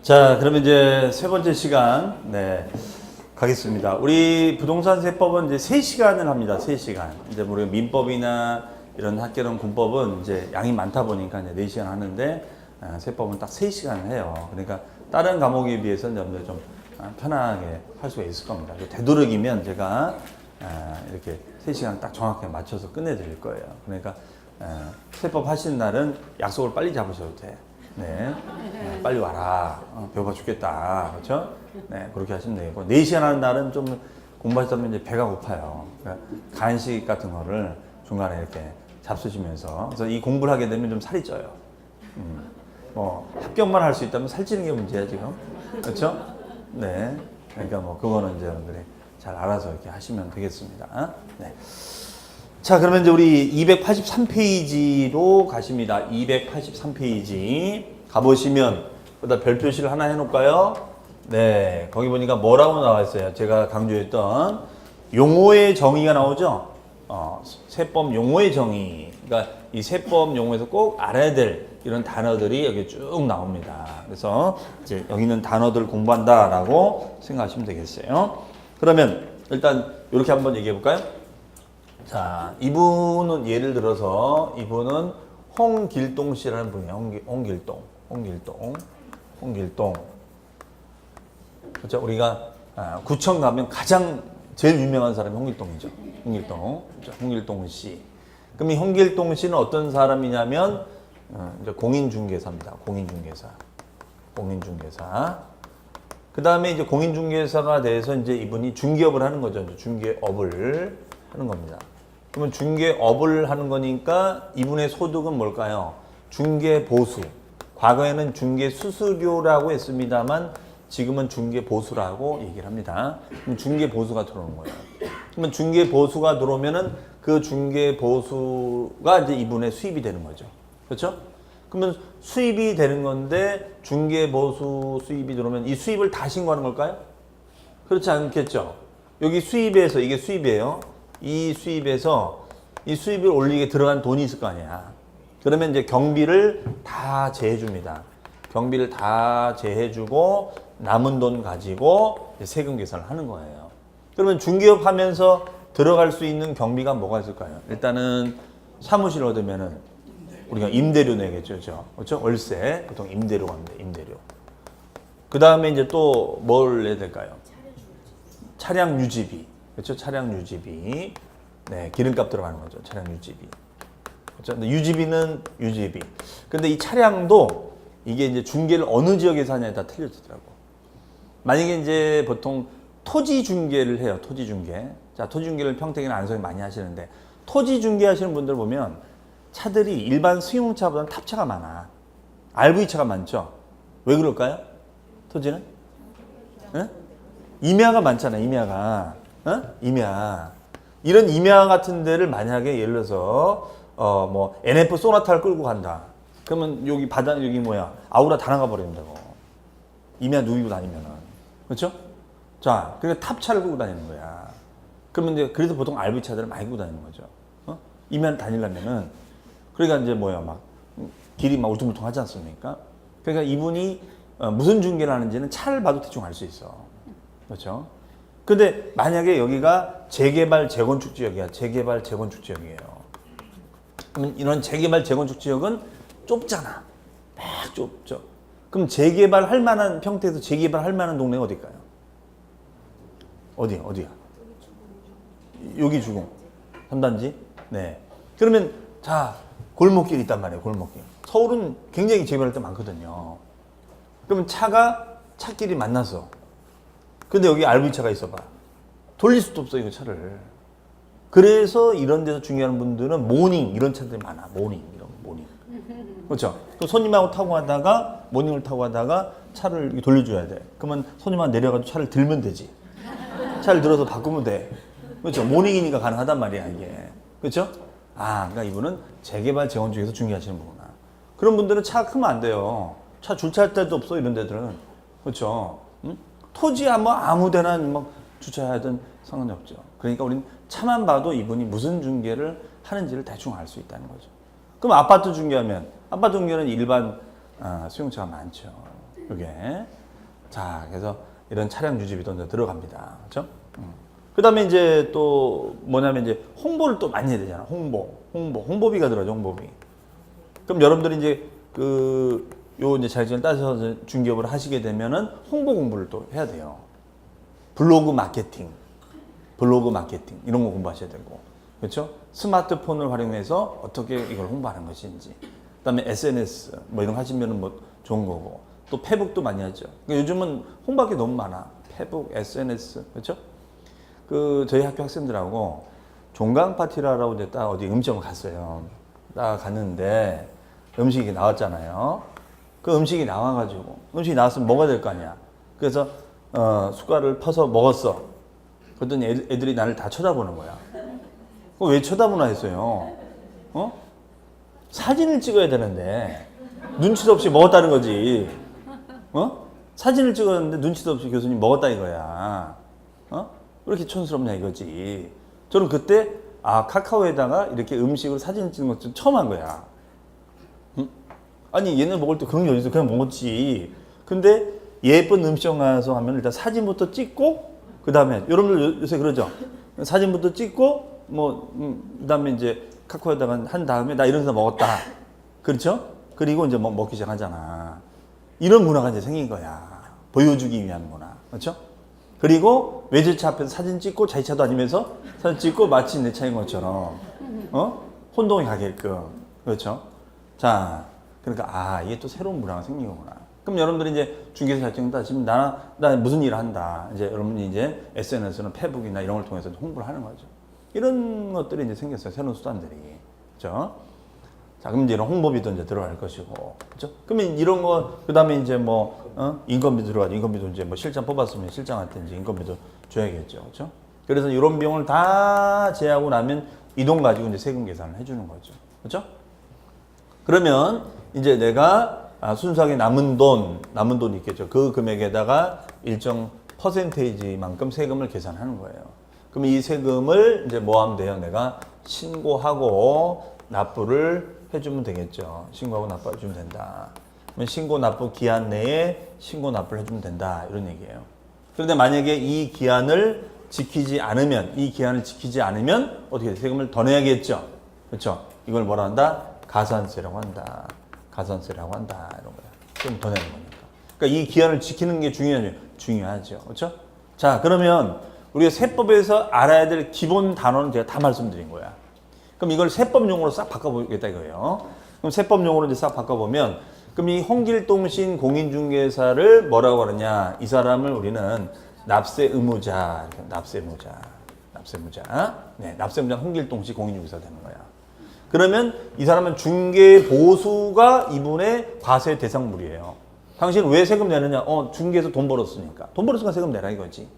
자, 그러면 이제 세 번째 시간, 가겠습니다. 우리 부동산 세법은 이제 3시간을 합니다. 3시간. 이제 우리 민법이나 이런 학계론 군법은 이제 양이 많다 보니까 이제 4시간 하는데, 세법은 딱 3시간을 해요. 그러니까 다른 과목에 비해서는 여러분들 좀 편하게 할 수가 있을 겁니다. 되도록이면 제가 이렇게 3시간 딱 정확하게 맞춰서 끝내드릴 거예요. 그러니까 세법 하시는 날은 약속을 빨리 잡으셔도 돼. 빨리 와라. 배고파 죽겠다. 그렇죠? 그렇게 하시면 되고 4시간 하는 날은 좀 공부하시다 보면 이제 배가 고파요. 그러니까 간식 같은 거를 중간에 이렇게 잡수시면서 그래서 이 공부를 하게 되면 좀 살이 쪄요. 뭐 합격만 할 수 있다면 살찌는 게 문제야 지금. 그렇죠? 그러니까 뭐 그거는 이제 여러분들이 잘 알아서 이렇게 하시면 되겠습니다. 자, 그러면 이제 우리 283페이지로 가십니다. 283페이지 가보시면 여기다 별 표시를 하나 해놓을까요? 거기 보니까 뭐라고 나와 있어요? 제가 강조했던 용어의 정의가 나오죠? 세법 용어의 정의. 그러니까 이 세법 용어에서 꼭 알아야 될 이런 단어들이 여기 쭉 나옵니다. 그래서 이제 여기 있는 단어들 공부한다라고 생각하시면 되겠어요. 그러면 일단 이렇게 한번 얘기해 볼까요? 자, 이분은 예를 들어서 이분은 홍길동 씨라는 분이에요. 홍길동. 그렇죠? 우리가 구청 가면 가장 제일 유명한 사람이 홍길동이죠. 홍길동 씨. 그럼 이 홍길동 씨는 어떤 사람이냐면 이제 공인중개사입니다. 공인중개사. 그 다음에 이제 공인중개사가 돼서 이제 이분이 중개업을 하는 거죠. 중개업을 하는 겁니다. 그러면 중개업을 하는 거니까 이분의 소득은 뭘까요? 중개보수. 과거에는 중개수수료라고 했습니다만 지금은 중개보수라고 얘기를 합니다. 그럼 중개보수가 들어오는 거예요. 그러면 중개보수가 들어오면은 그 중개보수가 이제 이분의 수입이 되는 거죠. 그렇죠? 그러면 수입이 되는 건데 중개보수 수입이 들어오면 이 수입을 다 신고하는 걸까요? 그렇지 않겠죠? 여기 수입에서 이게 수입이에요. 이 수입에서 이 수입을 올리게 들어간 돈이 있을 거 아니야. 그러면 이제 경비를 다 제해줍니다. 경비를 다 제해주고 남은 돈 가지고 세금 계산을 하는 거예요. 그러면 중개업 하면서 들어갈 수 있는 경비가 뭐가 있을까요? 일단은 사무실 얻으면은 우리가 임대료 내겠죠. 그렇죠? 월세. 보통 임대료가 합니다. 임대료. 그 다음에 이제 또 뭘 내야 될까요? 차량 유지비. 그렇죠? 차량 유지비. 기름값 들어가는 거죠. 차량 유지비. 그렇죠? 근데 유지비는 유지비. 근데 이 차량도 이게 이제 중개를 어느 지역에서 하냐에 따라 틀려지더라고. 만약에 이제 보통 토지 중개를 해요. 토지 중개. 자, 토지 중개를 평택이나 안성에 많이 하시는데 토지 중개 하시는 분들 보면 차들이 일반 승용차보다는 탑차가 많아. RV차가 많죠. 왜 그럴까요? 토지는? 임야가 많잖아. 임야가. 임야. 이런 임야 같은 데를 만약에 예를 들어서 뭐 NF 소나타를 끌고 간다. 그러면 여기 바다 여기 뭐야 아우라 다 나가 버린다고. 임야 누이고 다니면은. 그렇죠? 자, 그러니까 탑차를 끌고 다니는 거야. 그러면 이제 그래서 보통 RV차들을 많이 끌고 다니는 거죠. 임야를 다니려면은 그러니까 이제 뭐야 막 길이 막 울퉁불퉁하지 않습니까? 그러니까 이분이 무슨 중개를 하는지는 차를 봐도 대충 알 수 있어. 그렇죠? 근데 만약에 여기가 재개발 재건축 지역이야. 재개발 재건축 지역이에요. 그러면 이런 재개발 재건축 지역은 좁잖아. 막 좁죠. 그럼 재개발 할 만한 평택에서 재개발 할 만한 동네가 어딜까요? 어디야? 여기 주공. 3단지? 그러면 자, 골목길 있단 말이에요. 골목길. 서울은 굉장히 재개발할 때 많거든요. 그러면 차끼리 만나서 근데 여기 RV차가 있어봐. 돌릴 수도 없어, 이거 차를. 그래서 이런 데서 중요한 분들은 모닝, 이런 차들이 많아. 모닝. 그렇죠? 또 손님하고 타고 가다가, 모닝을 타고 가다가 차를 돌려줘야 돼. 그러면 손님하고 내려가지고 차를 들면 되지. 차를 들어서 바꾸면 돼. 그렇죠? 모닝이니까 가능하단 말이야, 이게. 그렇죠? 그러니까 이분은 재개발, 재건축에서 중개하시는 거구나. 그런 분들은 차가 크면 안 돼요. 차 주차할 데도 없어, 이런 데들은. 그렇죠? 토지야 뭐 아무 데나 막 주차하든 상관이 없죠. 그러니까 우리는 차만 봐도 이분이 무슨 중개를 하는지를 대충 알 수 있다는 거죠. 그럼 아파트 중개하면 아파트 중개는 일반 수용차가 많죠. 이게. 자, 그래서 이런 차량 유지비도 이제 들어갑니다. 그렇죠? 그다음에 이제 또 뭐냐면 이제 홍보를 또 많이 해야 되잖아. 홍보비가 들어가죠. 홍보비. 그럼 여러분들이 이제 요 이제 자격증을 따셔서 중개업을 하시게 되면은 홍보 공부를 또 해야 돼요. 블로그 마케팅 이런 거 공부하셔야 되고, 그렇죠? 스마트폰을 활용해서 어떻게 이걸 홍보하는 것인지, 그다음에 SNS 뭐 이런 거 하시면은 뭐 좋은 거고, 또 페북도 많이 하죠. 그러니까 요즘은 홍보할 게 너무 많아. 페북, SNS, 그렇죠? 저희 학교 학생들하고 종강 파티라고 이제 딱 어디 음식점을 갔어요. 딱 갔는데 음식이 나왔잖아요. 그 음식이 나와가지고 음식이 나왔으면 먹어야 될 거 아니야. 그래서 숟갈을 퍼서 먹었어. 그랬더니 애들이 나를 다 쳐다보는 거야. 왜 쳐다보나 했어요. 사진을 찍어야 되는데 눈치도 없이 먹었다는 거지. 사진을 찍었는데 눈치도 없이 교수님 먹었다 이거야. 왜 이렇게 촌스럽냐 이거지. 저는 그때 카카오에다가 이렇게 음식으로 사진 찍는 것도 처음 한 거야. 아니 얘네 먹을 때 그런 게 어딨어. 그냥 먹었지. 근데 예쁜 음식점 가서 하면 일단 사진부터 찍고, 그 다음에 여러분들 요새 그러죠. 사진부터 찍고 그 다음에 이제 카카오에다가 한 다음에 나 이런 데서 먹었다. 그렇죠? 그리고 이제 먹기 시작하잖아. 이런 문화가 이제 생긴 거야. 보여주기 위한 문화. 그렇죠? 그리고 외제차 앞에서 사진 찍고 자기 차도 아니면서 사진 찍고 마치 내 차인 것처럼 혼동이 가게끔. 그렇죠? 자, 그러니까 이게 또 새로운 문화가 생긴 거구나. 그럼 여러분들이 이제 중개사 자격증 따시면 나 무슨 일을 한다. 이제 여러분이 이제 SNS나 페북이나 이런 걸 통해서 홍보를 하는 거죠. 이런 것들이 이제 생겼어요. 새로운 수단들이. 그렇죠? 자, 그럼 이제 이런 홍보비도 이제 들어갈 것이고. 그렇죠? 그러면 이런 거, 그 다음에 이제 인건비 들어가죠. 인건비도 이제 실장 뽑았으면 실장한테 이제 인건비도 줘야겠죠. 그렇죠? 그래서 이런 비용을 다 제하고 나면 이 돈 가지고 이제 세금 계산을 해주는 거죠. 그렇죠? 그러면 이제 내가 순수하게 남은 돈이 있겠죠. 그 금액에다가 일정 퍼센테이지만큼 세금을 계산하는 거예요. 그럼 이 세금을 이제 뭐 하면 돼요? 내가 신고하고 납부를 해주면 되겠죠. 신고하고 납부해주면 된다. 그러면 신고 납부 기한 내에 신고 납부를 해주면 된다. 이런 얘기예요. 그런데 만약에 이 기한을 지키지 않으면 어떻게 돼? 세금을 더 내야겠죠. 그렇죠? 이걸 뭐라 한다? 가산세라고 한다. 이런 거야. 좀 더 내는 거니까. 그러니까 이 기한을 지키는 게 중요하죠. 그렇죠? 자, 그러면 우리가 세법에서 알아야 될 기본 단어는 제가 다 말씀드린 거야. 그럼 이걸 세법 용어로 싹 바꿔보겠다 이거예요. 그럼 세법 용어로 이제 싹 바꿔보면, 그럼 이 홍길동신 공인중개사를 뭐라고 하느냐? 이 사람을 우리는 납세 의무자. 네, 납세 의무자 홍길동신 공인중개사 되는 거야. 그러면 이 사람은 중개보수가 이분의 과세 대상물이에요. 당신 왜 세금 내느냐? 중개에서 돈 벌었으니까. 돈 벌었으니까 세금 내라 이거지.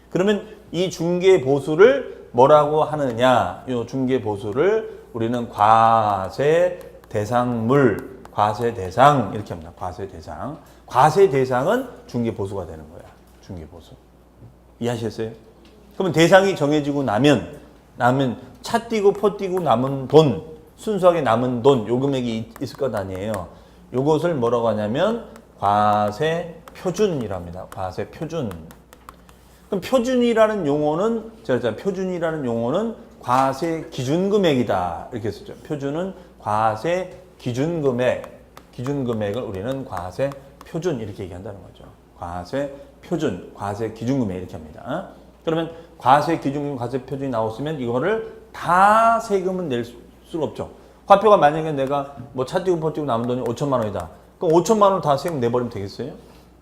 그러면 이 중개보수를 뭐라고 하느냐? 이 중개보수를 우리는 과세 대상물, 과세 대상 이렇게 합니다. 과세 대상. 과세 대상은 중개보수가 되는 거야. 중개보수. 이해하셨어요? 그러면 대상이 정해지고 나면 차 띄고 포 띄고 남은 돈, 순수하게 남은 돈, 요 금액이 있을 것 아니에요. 요것을 뭐라고 하냐면 과세 표준이랍니다. 과세 표준. 그럼 표준이라는 용어는 과세 기준 금액이다. 이렇게 쓰죠. 표준은 과세 기준 금액을 우리는 과세 표준 이렇게 얘기한다는 거죠. 과세 표준, 과세 기준 금액 이렇게 합니다. 그러면 과세 기준, 과세 표준이 나왔으면 이거를 다 세금은 낼 수가 없죠. 화표가 만약에 내가 차 띄고 포 띄고 남은 돈이 5천만 원이다. 그럼 5천만 원을 다 세금 내버리면 되겠어요?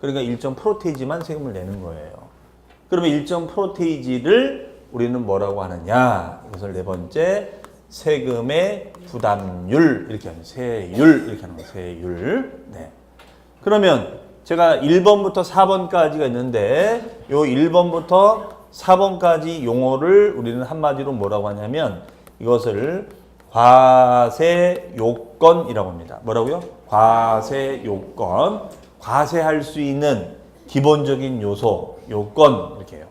그러니까 일정 프로테이지만 세금을 내는 거예요. 그러면 일정 프로테이지를 우리는 뭐라고 하느냐? 이것을 네 번째 세금의 부담률 이렇게 하는 세율 이렇게 하는 거예요. 세율. 네. 그러면 제가 1번부터 4번까지가 있는데 요 1번부터 4번까지 용어를 우리는 한마디로 뭐라고 하냐면 이것을 과세 요건이라고 합니다. 뭐라고요? 과세 요건. 과세할 수 있는 기본적인 요소, 요건 이렇게 해요.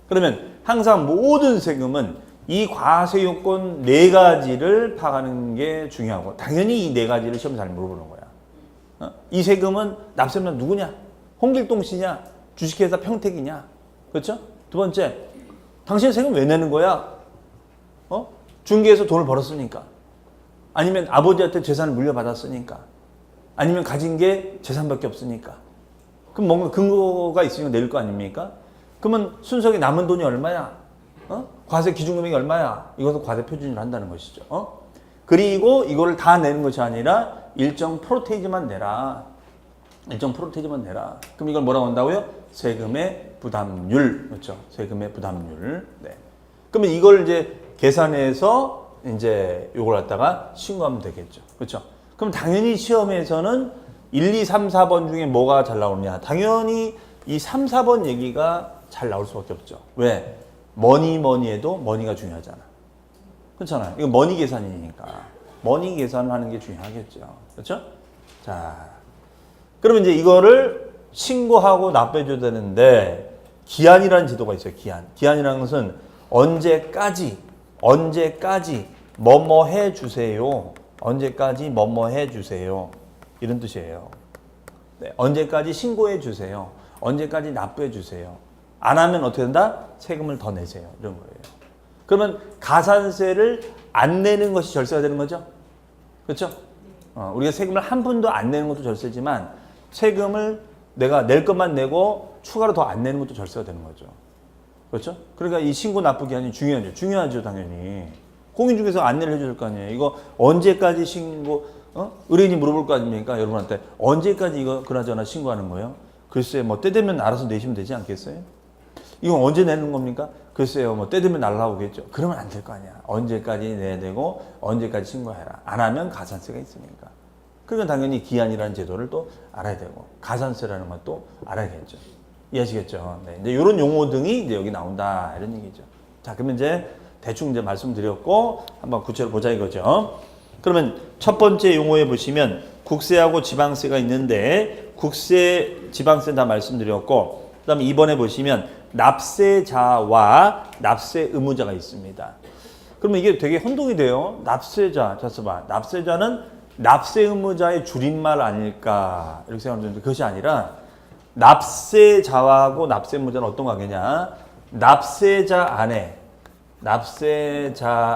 그러면 항상 모든 세금은 이 과세 요건 4가지를 파악하는 게 중요하고 당연히 이 4가지를 시험에 잘 물어보는 거야. 이 세금은 납세자는 누구냐? 홍길동 씨냐? 주식회사 평택이냐? 그렇죠? 두 번째, 당신 세금 왜 내는 거야? 중개해서 돈을 벌었으니까. 아니면 아버지한테 재산을 물려받았으니까. 아니면 가진 게 재산밖에 없으니까. 그럼 뭔가 근거가 있으니까 낼 거 아닙니까? 그러면 순서에 남은 돈이 얼마야? 과세 기준금액이 얼마야? 이것을 과세 표준으로 한다는 것이죠. 그리고 이거를 다 내는 것이 아니라 일정 프로테이지만 내라. 일정 프로테이지만 내라. 그럼 이걸 뭐라고 한다고요? 세금의 부담률. 그렇죠? 세금의 부담률. 네. 그러면 이걸 이제 계산해서 이제 요걸 갖다가 신고하면 되겠죠. 그렇죠? 그럼 당연히 시험에서는 1, 2, 3, 4번 중에 뭐가 잘 나오느냐? 당연히 이 3, 4번 얘기가 잘 나올 수밖에 없죠. 왜? 뭐니 해도 머니가 중요하잖아. 그렇잖아요. 이거 머니 계산이니까. 머니 계산을 하는 게 중요하겠죠. 그렇죠? 자, 그러면 이제 이거를 신고하고 납부해줘야 되는데 기한이라는 제도가 있어요. 기한이라는 것은 언제까지 뭐뭐 해주세요. 언제까지 뭐뭐 해주세요. 이런 뜻이에요. 네, 언제까지 신고해주세요. 언제까지 납부해주세요. 안 하면 어떻게 된다? 세금을 더 내세요. 이런 거예요. 그러면 가산세를 안 내는 것이 절세가 되는 거죠? 그렇죠? 우리가 세금을 한 푼도 안 내는 것도 절세지만 세금을 내가 낼 것만 내고 추가로 더 안 내는 것도 절세가 되는 거죠. 그렇죠? 그러니까 이 신고 납부 기한이 중요하죠. 중요하죠, 당연히. 공인중개사가 안내를 해줄 거 아니에요. 이거 언제까지 신고, 의뢰인이 물어볼 거 아닙니까? 여러분한테. 언제까지 이거 그나저나 신고하는 거예요? 글쎄, 뭐, 때 되면 알아서 내시면 되지 않겠어요? 이건 언제 내는 겁니까? 글쎄요, 뭐, 때 되면 날라오겠죠. 그러면 안 될 거 아니야. 언제까지 내야 되고, 언제까지 신고해라. 안 하면 가산세가 있으니까. 그러니까 당연히 기한이라는 제도를 또 알아야 되고, 가산세라는 것도 알아야겠죠. 이해하시겠죠? 네. 이제 이런 용어 등이 이제 여기 나온다. 이런 얘기죠. 자, 그러면 이제 대충 이제 말씀드렸고, 한번 구체로 보자 이거죠. 그러면 첫 번째 용어에 보시면 국세하고 지방세가 있는데, 국세, 지방세 다 말씀드렸고, 그 다음에 2번에 보시면 납세자와 납세 의무자가 있습니다. 그러면 이게 되게 혼동이 돼요. 납세자, 자 써봐. 납세자는 납세 의무자의 줄임말 아닐까 이렇게 생각하는데 그것이 아니라 납세자하고 납세 의무자는 어떤 관계냐? 납세자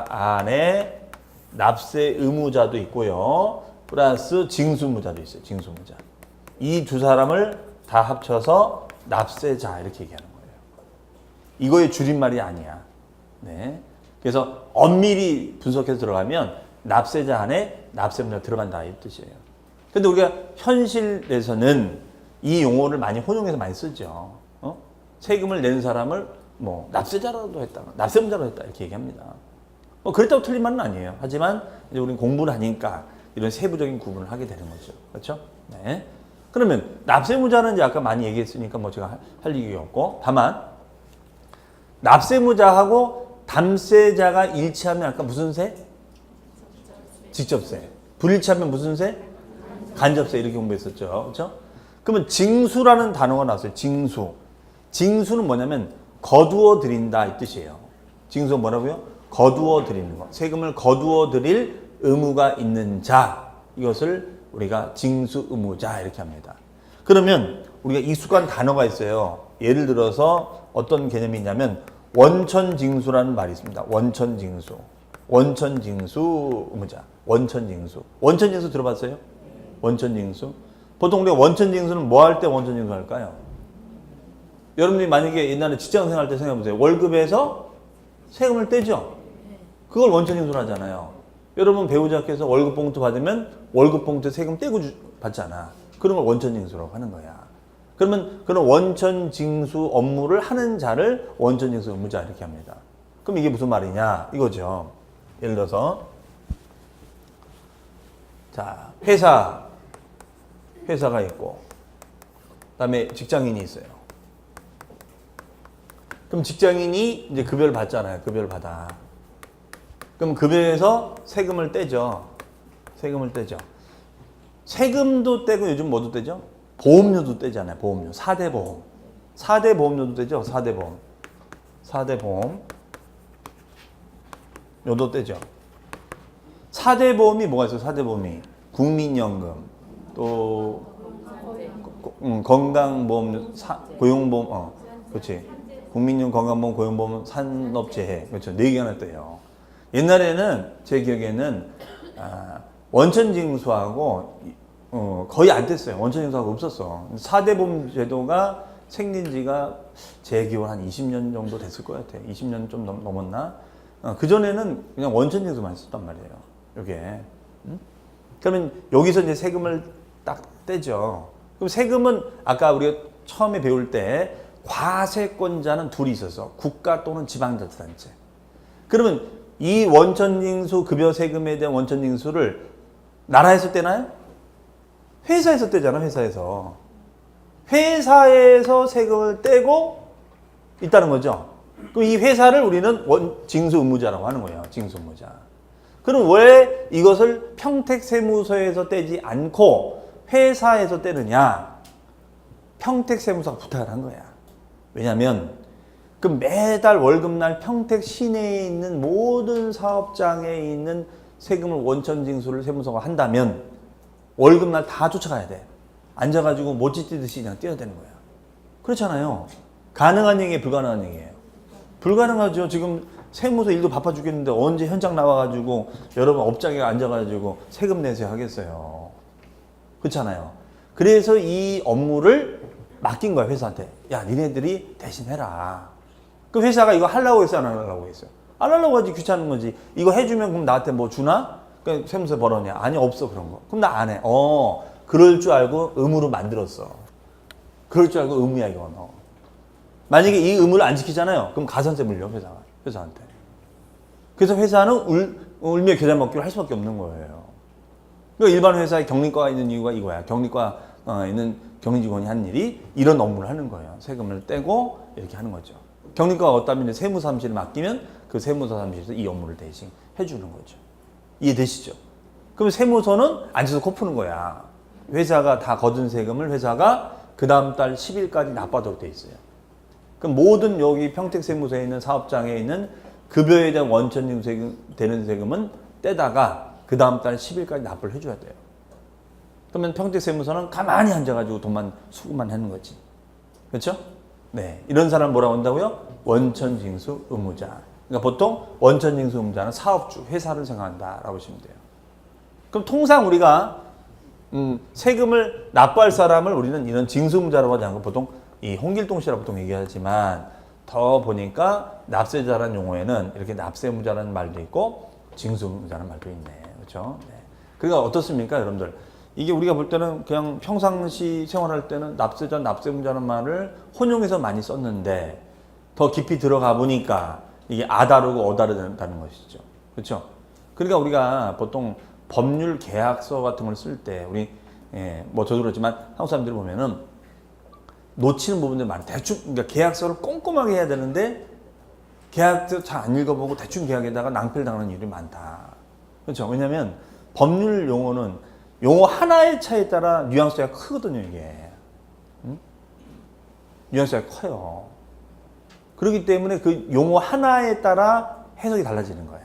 안에 납세 의무자도 있고요. 플러스 징수무자도 있어요. 징수무자. 이 두 사람을 다 합쳐서 납세자 이렇게 얘기하는 거예요. 이거의 줄임말이 아니야. 네. 그래서 엄밀히 분석해서 들어가면 납세자 안에 납세 의무자가 들어간다 이 뜻이에요. 근데 우리가 현실에서는 이 용어를 많이 혼용해서 많이 쓰죠. 세금을 낸 사람을 뭐 납세자라도 했다, 납세 의무자로 했다 이렇게 얘기합니다. 뭐 그랬다고 틀린 말은 아니에요. 하지만 이제 우리는 공부를 하니까 이런 세부적인 구분을 하게 되는 거죠. 그렇죠? 네. 그러면 납세 의무자는 이제 아까 많이 얘기했으니까 뭐 제가 할 얘기가 없고, 다만 납세 의무자하고 담세자가 일치하면 아까 무슨 세? 직접세. 불일치하면 무슨 세? 간접세 이렇게 공부했었죠. 그렇죠? 그러면 징수라는 단어가 나왔어요. 징수. 징수는 뭐냐면 거두어 드린다 이 뜻이에요. 징수가 뭐라고요? 거두어 드리는 거. 세금을 거두어 드릴 의무가 있는 자. 이것을 우리가 징수 의무자 이렇게 합니다. 그러면 우리가 익숙한 단어가 있어요. 예를 들어서 어떤 개념이 있냐면 원천징수라는 말이 있습니다. 원천징수. 원천징수 의무자. 원천징수. 원천징수 들어봤어요? 원천징수. 보통 우리가 원천징수는 뭐 할 때 원천징수 할까요? 여러분들이 만약에 옛날에 직장생활 할 때 생각해보세요. 월급에서 세금을 떼죠? 그걸 원천징수를 하잖아요. 여러분 배우자께서 월급 봉투 받으면 월급 봉투에 세금 떼고 받잖아. 그런 걸 원천징수라고 하는 거야. 그러면 그런 원천징수 업무를 하는 자를 원천징수 의무자 이렇게 합니다. 그럼 이게 무슨 말이냐? 이거죠. 예를 들어서 자, 회사가 있고 그다음에 직장인이 있어요. 그럼 직장인이 이제 급여를 받잖아요. 급여를 받아. 그럼 급여에서 세금을 떼죠. 세금을 떼죠. 세금도 떼고 요즘 뭐도 떼죠? 보험료도 떼잖아요. 보험료. 4대 보험. 4대 보험료도 떼죠. 4대 보험. 4대 보험. 요도 떼죠. 4대 보험이 뭐가 있어요? 4대 보험이. 국민연금, 또 건강보험, 고용보험, 그렇지. 국민용 건강보험, 고용보험, 산업재해, 그렇죠. 4개가 떼요. 옛날에는 제 기억에는 원천징수하고 거의 안 뗐어요. 원천징수하고 없었어. 4대 보험 제도가 생긴 지가 제 기억 한 20년 정도 됐을 것 같아. 20년 좀 넘었나? 그전에는 그냥 원천징수만 썼단 말이에요. 요게. 그러면 여기서 이제 세금을 딱 떼죠. 그럼 세금은 아까 우리가 처음에 배울 때 과세권자는 둘이 있었어. 국가 또는 지방자치단체. 그러면 이 원천징수 급여 세금에 대한 원천징수를 나라에서 떼나요? 회사에서 떼잖아. 회사에서 세금을 떼고 있다는 거죠. 그럼 이 회사를 우리는 징수 의무자라고 하는 거예요. 징수 의무자. 그럼 왜 이것을 평택세무서에서 떼지 않고 회사에서 떼느냐? 평택세무서가 부탁을 한 거야. 왜냐하면 그 매달 월급날 평택 시내에 있는 모든 사업장에 있는 세금을 원천징수를 세무서가 한다면 월급날 다 쫓아가야 돼. 앉아가지고 모찌 뛰듯이 그냥 뛰어야 되는 거야. 그렇잖아요. 가능한 얘기예요, 불가능한 얘기예요? 불가능하죠. 지금 세무서 일도 바빠 죽겠는데 언제 현장 나와가지고 여러분 업장에 앉아가지고 세금 내세요 하겠어요. 그렇잖아요. 그래서 이 업무를 맡긴 거야, 회사한테. 야, 니네들이 대신 해라. 그 회사가 이거 하려고 했어, 안 하려고 했어요? 안 하려고 하지, 귀찮은 거지. 이거 해주면 그럼 나한테 뭐 주나? 그 세무서 벌었냐? 아니, 없어, 그런 거. 그럼 나 안 해. 그럴 줄 알고 의무로 만들었어. 그럴 줄 알고 의무야, 이거. 만약에 이 의무를 안 지키잖아요. 그럼 가산세 물려, 회사한테. 그래서 회사는 울며 겨자 먹기를 할 수밖에 없는 거예요. 그러니까 일반 회사에 경리과가 있는 이유가 이거야. 경리과 있는 경리직원이 하는 일이 이런 업무를 하는 거예요. 세금을 떼고 이렇게 하는 거죠. 경리과가 어떠면 세무사무실에 맡기면 그 세무사무실에서 이 업무를 대신 해주는 거죠. 이해되시죠? 그럼 세무서는 앉아서 코 푸는 거야. 회사가 다 거둔 세금을 회사가 그 다음 달 10일까지 납부하도록 돼 있어요. 그럼 모든 여기 평택세무서에 있는 사업장에 있는 급여에 대한 원천징수 되는 세금은 떼다가 그 다음 달 10일까지 납부를 해줘야 돼요. 그러면 평택세무서는 가만히 앉아가지고 돈만 수급만 하는 거지. 그렇죠? 네, 이런 사람 뭐라고 한다고요? 원천징수 의무자. 그러니까 보통 원천징수 의무자는 사업주, 회사를 생각한다라고 보시면 돼요. 그럼 통상 우리가 세금을 납부할 사람을 우리는 이런 징수 의무자라고 하지 않고 보통 이 홍길동 씨라고 보통 얘기하지만 더 보니까 납세자라는 용어에는 이렇게 납세 의무자라는 말도 있고 징수 의무자라는 말도 있네. 그렇죠? 네. 그러니까 어떻습니까, 여러분들? 이게 우리가 볼 때는 그냥 평상시 생활할 때는 납세자, 납세 의무자라는 말을 혼용해서 많이 썼는데 더 깊이 들어가 보니까 이게 아다르고 어다르다는 것이죠. 그렇죠? 그러니까 우리가 보통 법률 계약서 같은 걸 쓸 때 우리 뭐 저도 그렇지만 한국 사람들이 보면은 놓치는 부분들이 많아요. 대충 그러니까 계약서를 꼼꼼하게 해야 되는데 계약서 잘 안 읽어보고 대충 계약에다가 낭패를 당하는 일이 많다. 그렇죠? 왜냐하면 법률 용어는 용어 하나의 차이에 따라 뉘앙스가 크거든요, 이게. 뉘앙스가 커요. 그렇기 때문에 그 용어 하나에 따라 해석이 달라지는 거야.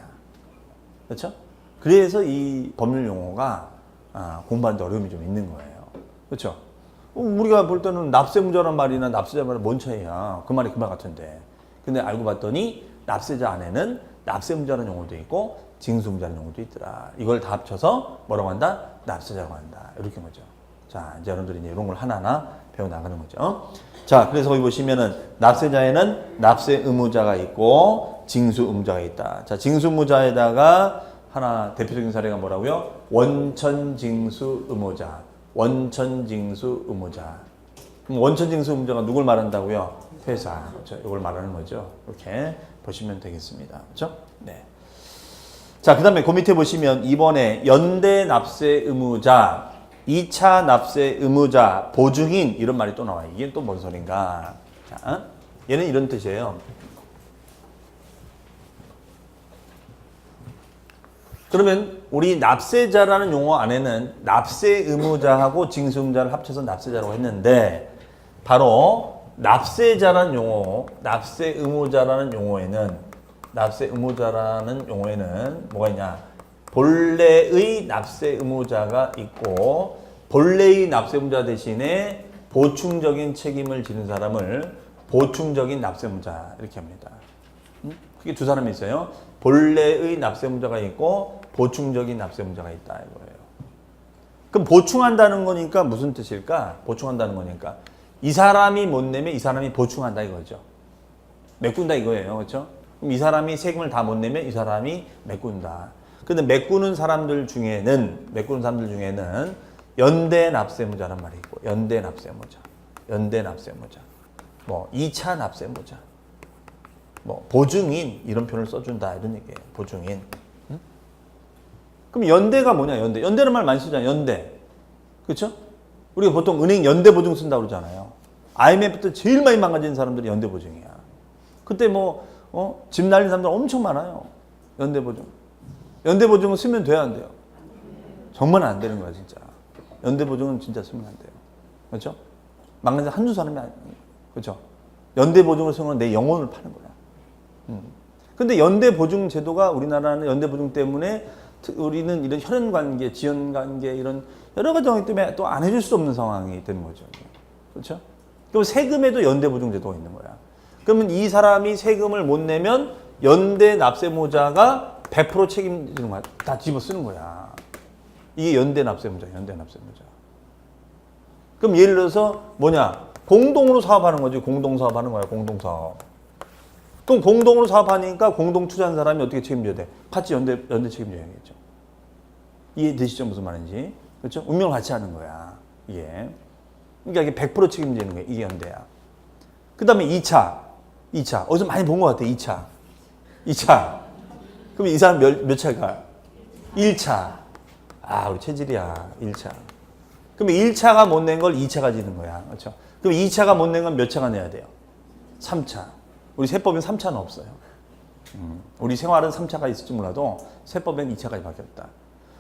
그렇죠? 그래서 이 법률 용어가 공부하는데 어려움이 좀 있는 거예요. 그렇죠? 우리가 볼 때는 납세의무자란 말이나 납세자 말은 뭔 차이야? 그 말이 그 말 같은데. 근데 알고 봤더니 납세자 안에는 납세의무자라는 용어도 있고 징수의무자라는 용어도 있더라. 이걸 다 합쳐서 뭐라고 한다? 납세자라고 한다. 이렇게 거죠. 자, 이제 여러분들이 이제 이런 걸 하나하나 배워 나가는 거죠. 자, 그래서 거기 보시면은 납세자에는 납세의무자가 있고 징수의무자가 있다. 자, 징수의무자에다가 하나 대표적인 사례가 뭐라고요? 원천징수의무자. 원천징수의무자. 그럼 원천징수의무자가 누굴 말한다고요? 회사. 그렇죠? 이걸 말하는 거죠. 이렇게 보시면 되겠습니다. 그렇죠? 네. 자, 그 다음에 그 밑에 보시면 이번에 연대 납세 의무자, 2차 납세 의무자, 보증인 이런 말이 또 나와요. 이게 또 뭔 소린가? 자, 얘는 이런 뜻이에요. 그러면 우리 납세자라는 용어 안에는 납세 의무자하고 징수 의무자를 합쳐서 납세자라고 했는데 바로 납세자라는 용어, 납세 의무자라는 용어에는 뭐가 있냐? 본래의 납세 의무자가 있고 본래의 납세 의무자 대신에 보충적인 책임을 지는 사람을 보충적인 납세무자 이렇게 합니다. 그게 두 사람이 있어요. 본래의 납세무자가 있고 보충적인 납세무자가 있다 이거예요. 그럼 보충한다는 거니까 무슨 뜻일까? 보충한다는 거니까 이 사람이 못 내면 이 사람이 보충한다 이거죠. 메꾼다 이거예요. 그렇죠? 그럼 이 사람이 세금을 다 못 내면 이 사람이 메꾼다. 근데 메꾸는 사람들 중에는 연대 납세무자란 말이 있고 연대 납세무자 뭐 2차 납세무자 뭐 보증인 이런 표현을 써준다 이런 얘기예요. 보증인. 응? 그럼 연대가 뭐냐? 연대는 말 많이 쓰잖아요. 연대. 그렇죠? 우리가 보통 은행 연대 보증 쓴다고 그러잖아요. IMF 때 제일 많이 망가진 사람들이 연대 보증이야. 그때 집 날린 사람들 엄청 많아요. 연대 보증. 연대 보증은 쓰면 돼야 안 돼요? 정말 안 되는 거야, 진짜. 연대 보증은 진짜 쓰면 안 돼요. 그렇죠? 망가진 한두 사람이 아니에요. 그렇죠? 연대 보증을 쓰면 내 영혼을 파는 거야. 근데 연대 보증 제도가 우리나라는 연대 보증 때문에 우리는 이런 혈연 관계, 지연 관계 이런 여러 가지 정황 때문에 또 안 해줄 수 없는 상황이 되는 거죠. 그렇죠? 그럼 세금에도 연대 보증 제도가 있는 거야. 그러면 이 사람이 세금을 못 내면 연대 납세무자가 100% 책임지는 거야. 다 집어 쓰는 거야. 이게 연대 납세무자. 그럼 예를 들어서 공동으로 사업하는 거지. 공동사업 하는 거야. 공동사업. 그럼 공동으로 사업하니까 공동 투자한 사람이 어떻게 책임져야 돼? 같이 연대 책임져야겠죠. 이해되시죠? 무슨 말인지. 그렇죠? 운명을 같이 하는 거야. 이게. 그러니까 이게 100% 책임지는 거야. 이게 연대야. 그 다음에 2차. 어디서 많이 본 것 같아. 2차. 그럼 이 사람 몇 차가? 1차. 우리 체질이야. 1차. 그럼 1차가 못 낸 걸 2차가 지는 거야. 그렇죠? 그럼 2차가 못 낸 건 몇 차가 내야 돼요? 3차. 우리 세법엔 3차는 없어요. 우리 생활은 3차가 있을지 몰라도 세법엔 2차까지 바뀌었다.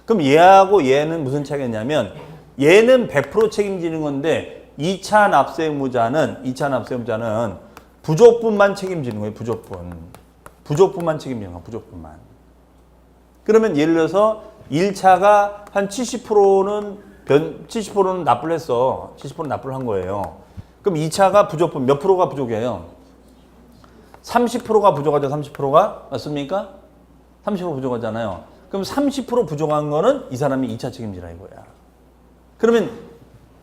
그럼 얘하고 얘는 무슨 차이가 있냐면 얘는 100% 책임지는 건데 2차 납세무자는 부족분만 책임지는 거예요. 부족분만 책임지는 거야. 부족분만. 그러면 예를 들어서 1차가 한 70%는 납부를 했어. 70%는 납부를 한 거예요. 그럼 2차가 부족분 몇 프로가 부족해요? 30%가 부족하죠. 30%가 맞습니까? 30% 부족하잖아요. 그럼 30% 부족한 거는 이 사람이 2차 책임지라 이거야. 그러면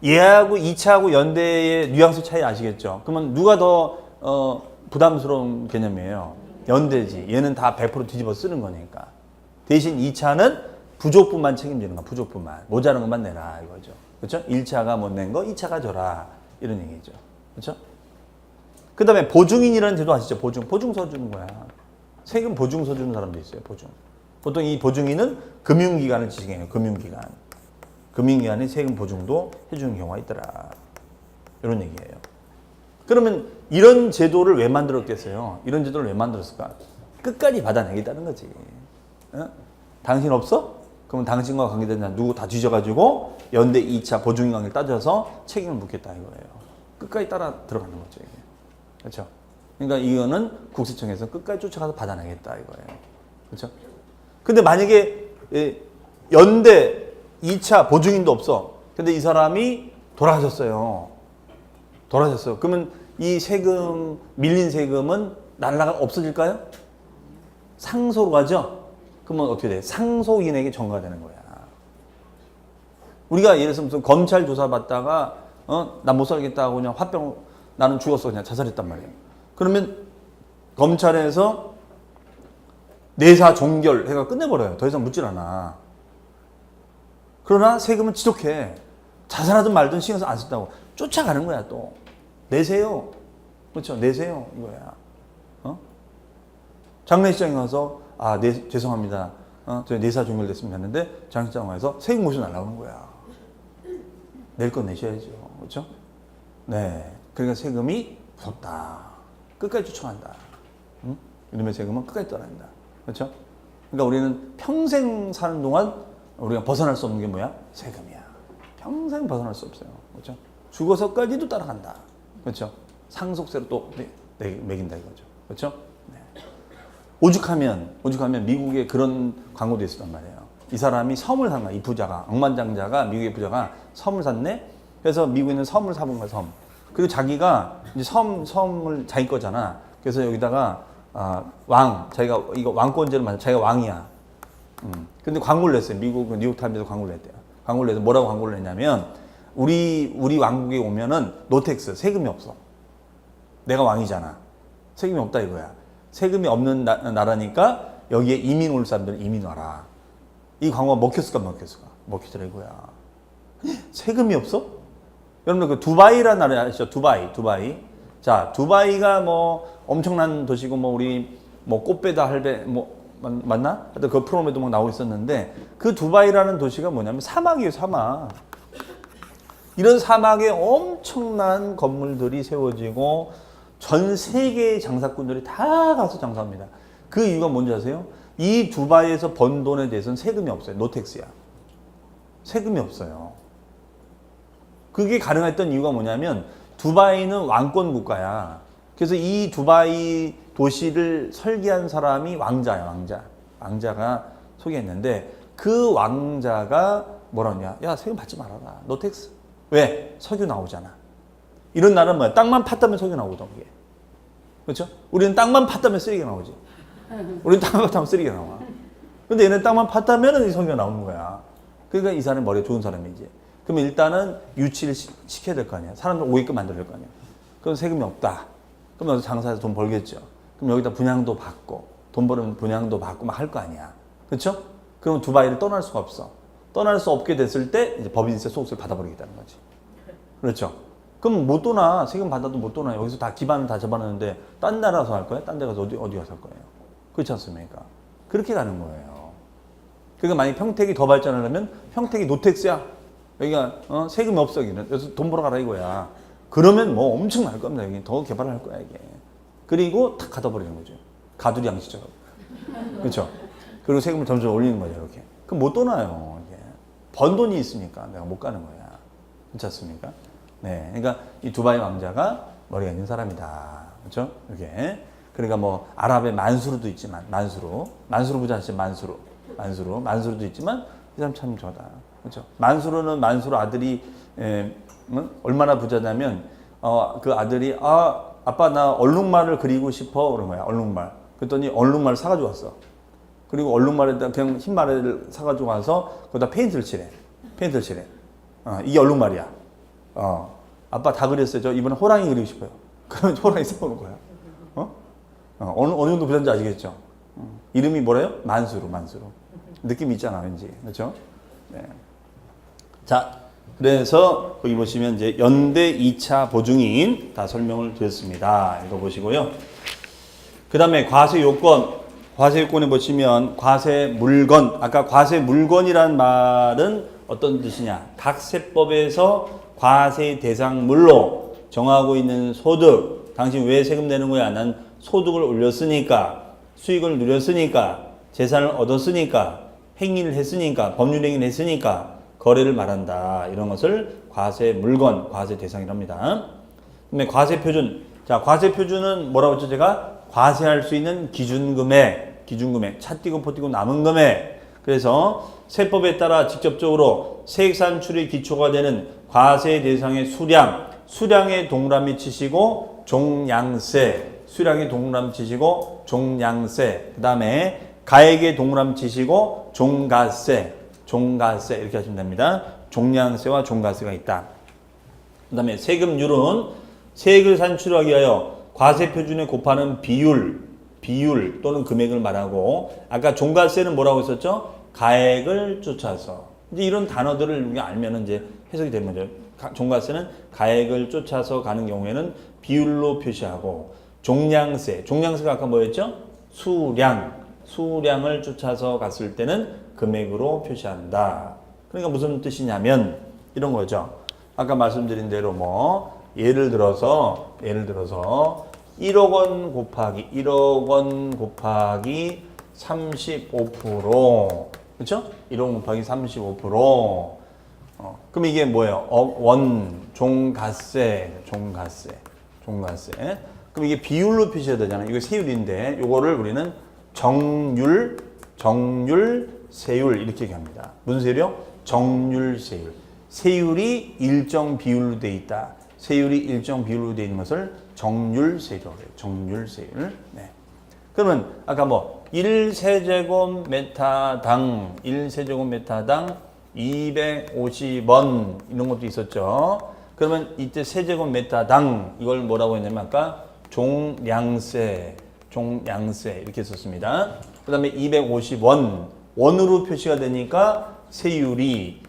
얘하고 2차하고 연대의 뉘앙스 차이 아시겠죠? 그러면 누가 더 부담스러운 개념이에요? 연대지. 얘는 다 100% 뒤집어 쓰는 거니까. 대신 2차는 부족분만 책임지는 거야. 부족분만. 모자란 것만 내라 이거죠. 그렇죠? 1차가 못 낸 거 2차가 줘라. 이런 얘기죠. 그렇죠? 그 다음에 보증인이라는 제도 아시죠? 보증서 주는 거야. 세금 보증서 주는 사람도 있어요. 보통 이 보증인은 금융기관을 지칭해요. 금융기관이 세금 보증도 해주는 경우가 있더라. 이런 얘기예요. 그러면 이런 제도를 왜 만들었겠어요? 이런 제도를 왜 만들었을까? 끝까지 받아내겠다는 거지. 당신 없어? 그러면 당신과 관계된 사람 누구 다 뒤져가지고 연대 2차 보증인 관계를 따져서 책임을 묻겠다 이거예요. 끝까지 따라 들어가는 거죠. 이게. 그렇죠? 그러니까 이거는 국세청에서 끝까지 쫓아가서 받아내겠다 이거예요. 그렇죠? 근데 만약에 연대 2차 보증인도 없어. 근데 이 사람이 돌아가셨어요. 그러면 이 세금, 밀린 세금은 없어질까요? 상소로 가죠? 그러면 어떻게 돼? 상소인에게 전가되는 거야. 우리가 예를 들어서 무슨 검찰 조사 받다가, 나 못 살겠다고 그냥 나는 죽었어. 그냥 자살했단 말이에요. 그러면 검찰에서 내사 종결 해가 끝내버려요. 더 이상 묻질 않아. 그러나 세금은 지속해. 자살하든 말든 신경 안 쓴다고. 쫓아가는 거야, 또. 내세요. 그렇죠? 내세요. 이거야. 장례식장에 가서, 죄송합니다. 저희 내사 종결됐으면 했는데, 장례식장 가서 세금 모셔 날라오는 거야. 낼 건 내셔야죠. 그렇죠? 네. 그러니까 세금이 무섭다. 끝까지 쫓아간다. 이러면 세금은 끝까지 떠난다. 그렇죠? 그러니까 우리는 평생 사는 동안 우리가 벗어날 수 없는 게 뭐야? 세금이야. 평생 벗어날 수 없어요. 그렇죠? 죽어서까지도 따라간다. 그렇죠? 상속세로 또 매긴다 이거죠. 그렇죠? 네. 오죽하면 미국에 그런 광고도 있었단 말이에요. 이 사람이 섬을 산 거야. 이 부자가, 억만장자가, 미국의 부자가 섬을 샀네? 그래서 미국에는 섬을 사본 거야, 섬. 그리고 자기가 이제 섬을 자기 거잖아. 그래서 여기다가 자기가 이거 왕권제를 만들 자기가 왕이야. 근데 광고를 냈어요. 미국 뉴욕타임즈에서 광고를 냈대요. 광고를 내서 뭐라고 광고를 냈냐면 우리 왕국에 오면은 노텍스 세금이 없어. 내가 왕이잖아. 세금이 없다 이거야. 세금이 없는 나라니까 여기에 이민 올 사람들은 이민 와라. 이 광고가 먹혔을까 먹히더라 이거야. 세금이 없어? 여러분들 그 두바이라는 나라 아시죠? 두바이. 자, 두바이가 뭐 엄청난 도시고 뭐 우리 뭐 꽃배다 할배 뭐 맞나? 하여튼 그 프로그램에도 막 나오고 있었는데 그 두바이라는 도시가 뭐냐면 사막이에요, 사막. 이런 사막에 엄청난 건물들이 세워지고 전 세계의 장사꾼들이 다 가서 장사합니다. 그 이유가 뭔지 아세요? 이 두바이에서 번 돈에 대해서는 세금이 없어요. 노텍스야. 세금이 없어요. 그게 가능했던 이유가 뭐냐면 두바이는 왕권 국가야. 그래서 이 두바이 도시를 설계한 사람이 왕자야, 왕자가 소개했는데 그 왕자가 뭐라냐? 야, 세금 받지 말아라. 노텍스. 왜? 석유 나오잖아. 이런 나라는 뭐야? 땅만 팠다면 석유 나오거든, 이게. 그렇죠? 우리는 땅만 팠다면 쓰레기가 나오지. 우리는 땅만 팠다면 쓰레기가 나와. 근데 얘는 땅만 팠다면 이 석유가 나오는 거야. 그러니까 이 사람이 머리가 좋은 사람이지. 그럼 일단은 유치를 시켜야 될 거 아니야. 사람들 오게끔 만들어야 될 거 아니야. 그럼 세금이 없다. 그럼 여기서 장사해서 돈 벌겠죠. 그럼 여기다 분양도 받고 돈 벌면 분양도 받고 막 할 거 아니야. 그렇죠? 그럼 두바이를 떠날 수가 없어. 떠날 수 없게 됐을 때 이제 법인세 소득세를 받아버리겠다는 거지. 그렇죠? 그럼 못 떠나. 세금 받아도 못 떠나. 여기서 다 기반을 다 잡아놨는데 딴 나라에서 할 거야? 딴 데 가서 어디 가서 할 거예요? 그렇지 않습니까? 그렇게 가는 거예요. 그러니까 만약 평택이 더 발전을 하면 평택이 노텍스야. 여기가 세금이 없어. 여기는. 그래서 돈 벌어 가라 이거야. 그러면 뭐 엄청 날 겁니다. 여기 더 개발을 할 거야 이게. 그리고 탁 가둬버리는 거죠. 가두리 양식처럼. 그렇죠? 그리고 세금을 점점 올리는 거죠. 이렇게. 그럼 못 떠나요. 이게. 번 돈이 있으니까 내가 못 가는 거야. 그렇지 않습니까? 네. 그러니까 이 두바이 왕자가 머리가 있는 사람이다. 그렇죠? 이렇게. 그러니까 뭐 아랍의 만수르도 있지만 만수르 부자 아시죠? 만수르도 있지만 이 사람 참 저다. 그렇죠? 만수르는 만수르 아들이 얼마나 부자냐면 그 아들이 아빠 나 얼룩말을 그리고 싶어 그런 거야. 얼룩말. 그랬더니 얼룩말을 사가지고 왔어. 그리고 얼룩말에다 그냥 흰 말을 사가지고 와서 거기다 페인트를 칠해. 이게 얼룩말이야. 아빠 다 그렸어요. 저 이번에 호랑이 그리고 싶어요. 그러면 호랑이 사오는 거야. 어느 정도 부자인지 아시겠죠? 이름이 뭐래요? 만수르. 느낌 있잖아, 왠지. 그렇죠? 네. 자, 그래서 거기 보시면 이제 연대 2차 보증인 다 설명을 드렸습니다. 이거 보시고요. 그 다음에 과세 요건. 과세 요건에 보시면 과세 물건. 아까 과세 물건이란 말은 어떤 뜻이냐? 각 세법에서 과세 대상물로 정하고 있는 소득. 당신 왜 세금 내는 거야? 난 소득을 올렸으니까, 수익을 누렸으니까, 재산을 얻었으니까, 행위를 했으니까, 법률 행위를 했으니까 거래를 말한다. 이런 것을 과세 물건, 과세 대상이랍니다. 그다음에 과세 표준. 자, 과세 표준은 뭐라고 했죠? 제가 과세할 수 있는 기준금액, 차 띄고 포 띄고 남은 금액. 그래서 세법에 따라 직접적으로 세액 산출의 기초가 되는 과세 대상의 수량에 동그라미 치시고 종량세, 수량에 동그라미 치시고 종량세. 그 다음에 가액에 동그라미 치시고 종가세 이렇게 하시면 됩니다. 종량세와 종가세가 있다. 그 다음에 세금률은 세액을 산출하기 위하여 과세 표준에 곱하는 비율 또는 금액을 말하고, 아까 종가세는 뭐라고 했었죠? 가액을 쫓아서. 이제 이런 단어들을 우리가 알면 이제 해석이 되는 거죠. 종가세는 가액을 쫓아서 가는 경우에는 비율로 표시하고, 종량세가 아까 뭐였죠? 수량을 쫓아서 갔을 때는 금액으로 표시한다. 그러니까 무슨 뜻이냐면 이런 거죠. 아까 말씀드린 대로 뭐 예를 들어서 1억 원 곱하기 35%. 그렇죠? 1억 원 곱하기 35%. 그럼 이게 뭐예요? 종가세. 그럼 이게 비율로 표시해야 되잖아요. 이거 세율인데 요거를 우리는 정률, 세율 이렇게 얘기합니다. 무슨 세율이요? 정률, 세율. 세율이 일정 비율로 돼 있다. 세율이 일정 비율로 돼 있는 것을 정률세율이라고 해요. 정률세율. 네. 그러면 아까 뭐 1세제곱미터당 250원 이런 것도 있었죠. 그러면 이때 세제곱미터당 이걸 뭐라고 했냐면 아까 종량세 이렇게 썼습니다. 그 다음에 250원 원으로 표시가 되니까 세율이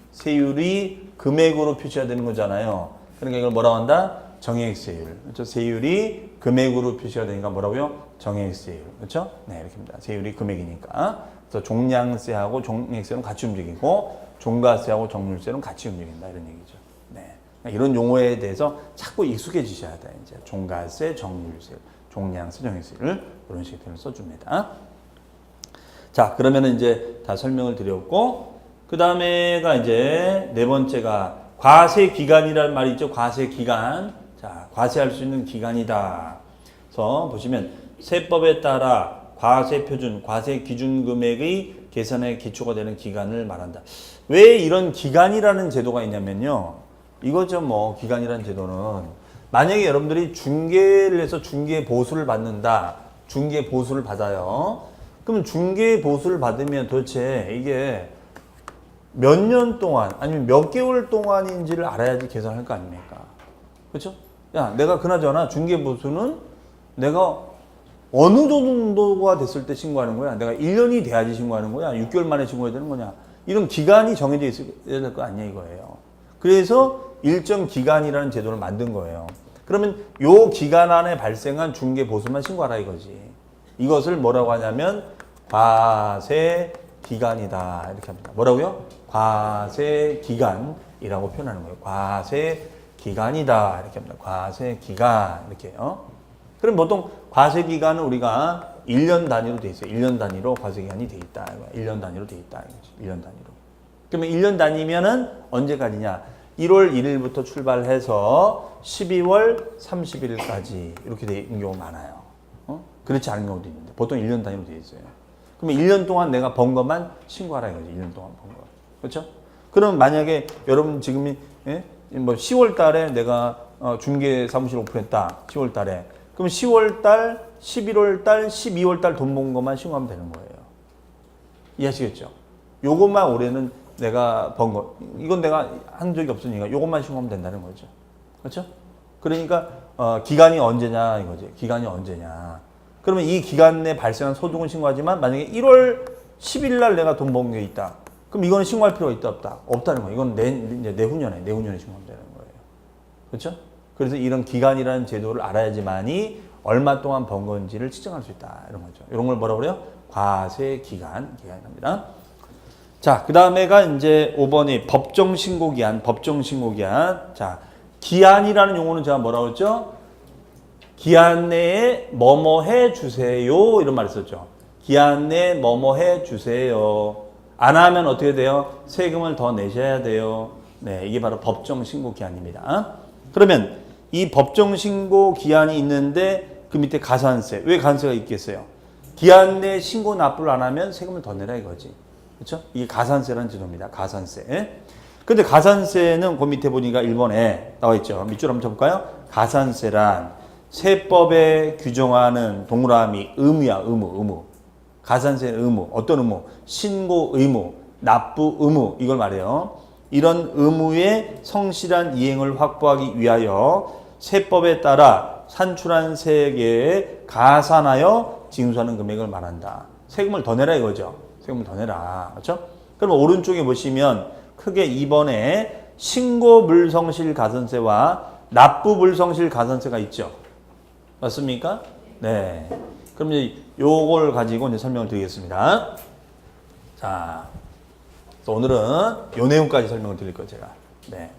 금액으로 표시가 되는 거잖아요. 그러니까 이걸 뭐라고 한다? 정액세율. 그렇죠? 세율이 금액으로 표시가 되니까 뭐라고요? 정액세율. 그렇죠? 네, 이렇게입니다. 세율이 금액이니까. 그래서 종량세하고 정액세율은 같이 움직이고 종가세하고 정률세는 같이 움직인다 이런 얘기죠. 네. 이런 용어에 대해서 자꾸 익숙해지셔야 돼요. 이제 종가세, 정률세율, 종량세, 정액세율 이런 식으로 써줍니다. 자, 그러면은 이제 다 설명을 드렸고, 그 다음에가 이제 네 번째가 과세 기간이라는 말이 있죠. 과세 기간. 자, 과세할 수 있는 기간이다. 그래서 보시면 세법에 따라 과세 표준, 과세 기준 금액의 계산의 기초가 되는 기간을 말한다. 왜 이런 기간이라는 제도가 있냐면요. 이거죠. 뭐 기간이라는 제도는 만약에 여러분들이 중개를 해서 중개 보수를 받는다. 중개 보수를 받아요. 그럼 중개 보수를 받으면 도대체 이게 몇 년 동안 아니면 몇 개월 동안인지를 알아야지 계산할 거 아닙니까? 그렇죠? 야, 내가 그나저나 중개 보수는 내가 어느 정도가 됐을 때 신고하는 거야? 내가 1년이 돼야지 신고하는 거야? 6개월 만에 신고해야 되는 거냐? 이런 기간이 정해져 있어야 될 거 아니야 이거예요. 그래서 일정 기간이라는 제도를 만든 거예요. 그러면 요 기간 안에 발생한 중개 보수만 신고하라 이거지. 이것을 뭐라고 하냐면 과세 기간이다 이렇게 합니다. 뭐라고요? 과세 기간이라고 표현하는 거예요. 과세 기간이다 이렇게 합니다. 과세 기간 이렇게요. 그럼 보통 과세 기간은 우리가 1년 단위로 돼 있어요. 1년 단위로 과세 기간이 돼 있다. 1년 단위로 돼 있다. 1년 단위로. 그러면 1년 단위면은 언제까지냐? 1월 1일부터 출발해서 12월 31일까지 이렇게 돼 있는 경우가 많아요. 그렇지 않은 경우도 있는데 보통 1년 단위로 돼 있어요. 그러면 1년 동안 내가 번 것만 신고하라 이거지. 1년 동안 번 거. 그렇죠? 그럼 만약에 여러분 지금이 뭐 10월 달에 내가 중개 사무실 오픈했다. 10월 달에. 그럼 10월 달, 11월 달, 12월 달 돈 번 것만 신고하면 되는 거예요. 이해하시겠죠? 요것만 올해는 내가 번 거. 이건 내가 한 적이 없으니까 요것만 신고하면 된다는 거죠. 그렇죠? 그러니까 기간이 언제냐 이거지. 기간이 언제냐. 그러면 이 기간 내에 발생한 소득은 신고하지만 만약에 1월 10일 날 내가 돈 번 게 있다. 그럼 이거는 신고할 필요가 있다 없다? 없다는 거예요. 이건 내후년에 신고하면 되는 거예요. 그렇죠? 그래서 이런 기간이라는 제도를 알아야지만이 얼마 동안 번 건지를 측정할 수 있다. 이런 거죠. 이런 걸 뭐라고 그래요? 과세 기간입니다. 자, 그 다음에가 이제 5번이 법정 신고 기한. 자, 기한이라는 용어는 제가 뭐라고 했죠? 기한 내에 뭐뭐 해 주세요. 이런 말 했었죠. 기한 내에 뭐뭐 해 주세요. 안 하면 어떻게 돼요? 세금을 더 내셔야 돼요. 네, 이게 바로 법정 신고 기한입니다. 그러면 이 법정 신고 기한이 있는데 그 밑에 가산세. 왜 가산세가 있겠어요? 기한 내에 신고 납부를 안 하면 세금을 더 내라 이거지. 그렇죠? 이게 가산세라는 제도입니다. 가산세. 근데 가산세는 그 밑에 보니까 1번에 나와 있죠. 밑줄 한번 쳐볼까요? 가산세란 세법에 규정하는 동그라미 의무야, 의무. 가산세는 의무. 어떤 의무? 신고 의무, 납부 의무. 이걸 말해요. 이런 의무의 성실한 이행을 확보하기 위하여 세법에 따라 산출한 세액에 가산하여 징수하는 금액을 말한다. 세금을 더 내라 이거죠. 세금을 더 내라. 그렇죠? 그럼 오른쪽에 보시면 크게 2번에 신고 불성실 가산세와 납부 불성실 가산세가 있죠. 맞습니까? 네. 그럼 이제 요걸 가지고 이제 설명을 드리겠습니다. 자, 그래서 오늘은 요 내용까지 설명을 드릴 거예요, 제가. 네.